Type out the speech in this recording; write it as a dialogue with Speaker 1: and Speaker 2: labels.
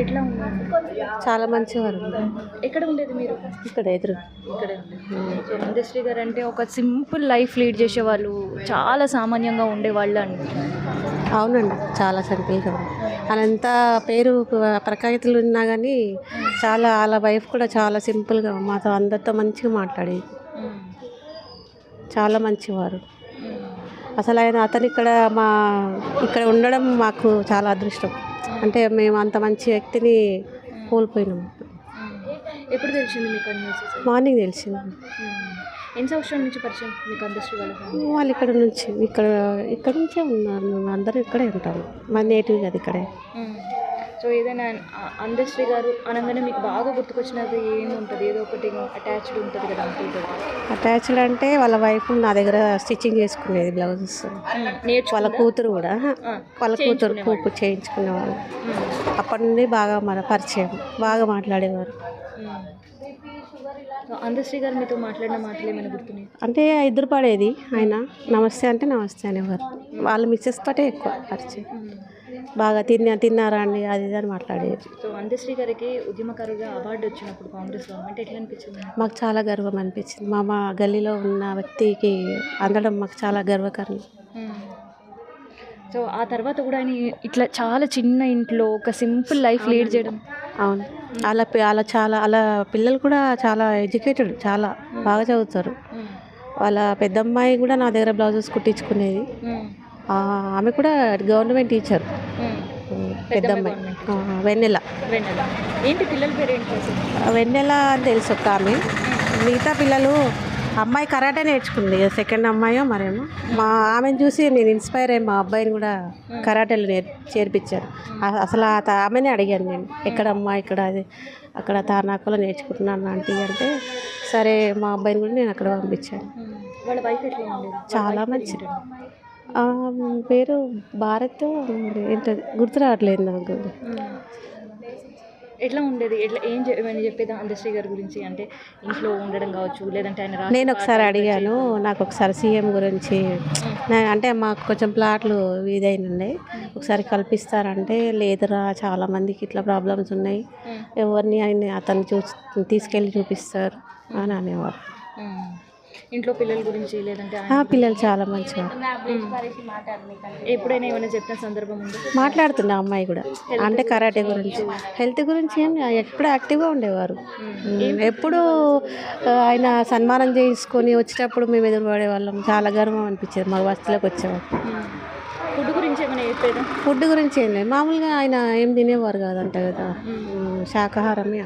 Speaker 1: ఎట్లా ఉందండి?
Speaker 2: చాలా మంచివారు.
Speaker 1: ఎక్కడ ఉండేది మీరు?
Speaker 2: ఇక్కడ ఎదురు.
Speaker 1: ఇక్కడే ఉండేది. సో అందశ్రీ గారు అంటే ఒక సింపుల్ లైఫ్ లీడ్ చేసేవాళ్ళు, చాలా సామాన్యంగా ఉండేవాళ్ళు అండి.
Speaker 2: అవునండి, చాలా సింపుల్గా ఉంది. వాళ్ళంతా పేరు ప్రఖ్యాతులు ఉన్నా కానీ చాలా వాళ్ళ వైఫ్ కూడా చాలా సింపుల్గా మాతో అందరితో మంచిగా మాట్లాడేది. చాలా మంచివారు. అసలు అతను ఇక్కడ ఉండడం మాకు చాలా అదృష్టం. అంటే మేము అంత మంచి వ్యక్తిని కోల్పోయినాము.
Speaker 1: ఎప్పుడు తెలిసింది మీకు ఆ న్యూస్?
Speaker 2: మార్నింగ్ తెలిసింది.
Speaker 1: ఎన్ని సంవత్సరాల నుంచి పరిచయం మీకు అందశ్రీ వాళ్ళ ఫ్యామిలీ?
Speaker 2: వాళ్ళు ఇక్కడ నుంచే ఉన్నారు. మేము అందరం ఇక్కడే ఉంటాము. మా నేటివ్ కదా ఇక్కడే.
Speaker 1: సో ఏదైనా అందశ్రీ గారు అనగానే మీకు బాగా గుర్తుకొచ్చినది ఏముంటుంది? ఏదో ఒకటి అటాచ్డ్ ఉంటుంది కదా అంకుల్తో.
Speaker 2: అటాచ్డ్ అంటే వాళ్ళ వైఫ్ నా దగ్గర స్టిచ్చింగ్ చేసుకునేది బ్లౌజెస్. వాళ్ళ కూతురు కూడా కూపు చేయించుకునేవాళ్ళు. అప్పటి నుండి బాగా మన పరిచయం, బాగా మాట్లాడేవారు.
Speaker 1: అందశ్రీ గారు మీతో మాట్లాడిన మాటలు ఏమైనా గుర్తున్నాయి?
Speaker 2: అంటే ఇద్దరు పడేది. ఆయన నమస్తే అంటే నమస్తే అనేవారు. వాళ్ళ మిస్సెస్ తోటే ఎక్కువ పరిచయం. బాగా తిన్నారా అండి అది ఇది అని మాట్లాడేది.
Speaker 1: సో అందశ్రీ గారికి ఉద్యమకారుగా అవార్డు వచ్చినప్పుడు కాంగ్రెస్ గవర్నమెంట్ ఎట్లా అనిపించింది?
Speaker 2: మాకు చాలా గర్వం అనిపించింది. మా గల్లీలో ఉన్న వ్యక్తికి అందడం మాకు చాలా గర్వకారణం.
Speaker 1: సో ఆ తర్వాత కూడా ఆయన ఇట్లా చాలా చిన్న ఇంట్లో ఒక సింపుల్ లైఫ్ లీడ్ చేయడం.
Speaker 2: అవును, వాళ్ళ పిల్లలు కూడా చాలా ఎడ్యుకేటెడ్, చాలా బాగా చదువుతారు. వాళ్ళ పెద్దమ్మాయి కూడా నా దగ్గర బ్లౌజెస్ కుట్టించుకునేది. ఆమె కూడా గవర్నమెంట్ టీచర్. పెద్దమ్మాయి వెన్నెల.
Speaker 1: ఏంటి పిల్లల పేరు ఏంటి?
Speaker 2: వెన్నెల అని తెలుసు ఒక ఆమె. మిగతా పిల్లలు అమ్మాయి కరాటే నేర్చుకుంది, సెకండ్ అమ్మాయో మరేమో. ఆమెను చూసి నేను ఇన్స్పైర్ అయ్యి మా అబ్బాయిని కూడా కరాటేలు చేర్పించాను. అసలు ఆమెనే అడిగాను నేను, ఎక్కడ అమ్మాయి ఇక్కడ అక్కడ తార్నాకలో నేర్చుకుంటున్నాను ఆంటీ అంటే, సరే మా అబ్బాయిని కూడా నేను అక్కడ పంపించాను.
Speaker 1: వాళ్ళ వైఫ్ ఎట్లా ఉండేది? చాలా
Speaker 2: మంచిది. పేరు భారత్ ఏంటది గుర్తు రావట్లేదు నాకు.
Speaker 1: ఎట్లా ఉండేది? ఏమైనా చెప్పేదా అందశ్రీ గారి గురించి? అంటే ఇంట్లో ఉండడం కావచ్చు, లేదంటే ఆయన
Speaker 2: నేను ఒకసారి అడిగాను, నాకు ఒకసారి సీఎం గురించి అంటే మాకు కొంచెం ప్లాట్లు ఇదైనండి, ఒకసారి కల్పిస్తారంటే లేదురా చాలా మందికి ఇట్లా ప్రాబ్లమ్స్ ఉన్నాయి, ఎవరిని అతను తీసుకెళ్ళి చూపిస్తారు అని అనేవారు.
Speaker 1: ఇంట్లో పిల్లల గురించి లేదంటే
Speaker 2: పిల్లలు చాలా మంచిగా.
Speaker 1: ఎప్పుడైనా ఏమైనా చెప్పిన సందర్భం ఉంది?
Speaker 2: మాట్లాడుతున్నా అమ్మాయి కూడా, అంటే కరాటే గురించి, హెల్త్ గురించి ఎప్పుడు యాక్టివ్గా ఉండేవారు. ఎప్పుడు ఆయన సన్మానం చేసుకొని వచ్చేటప్పుడు మేము ఎదురుపడే వాళ్ళం. చాలా గర్వం అనిపించేది మా బస్తీలోకి వచ్చేవారు.
Speaker 1: ఫుడ్ గురించి ఏమైనా చెప్పేదా?
Speaker 2: ఫుడ్ గురించి ఏం లేదు, మామూలుగా ఆయన ఏం తినేవారు కాదంట కదా, శాకాహారమే.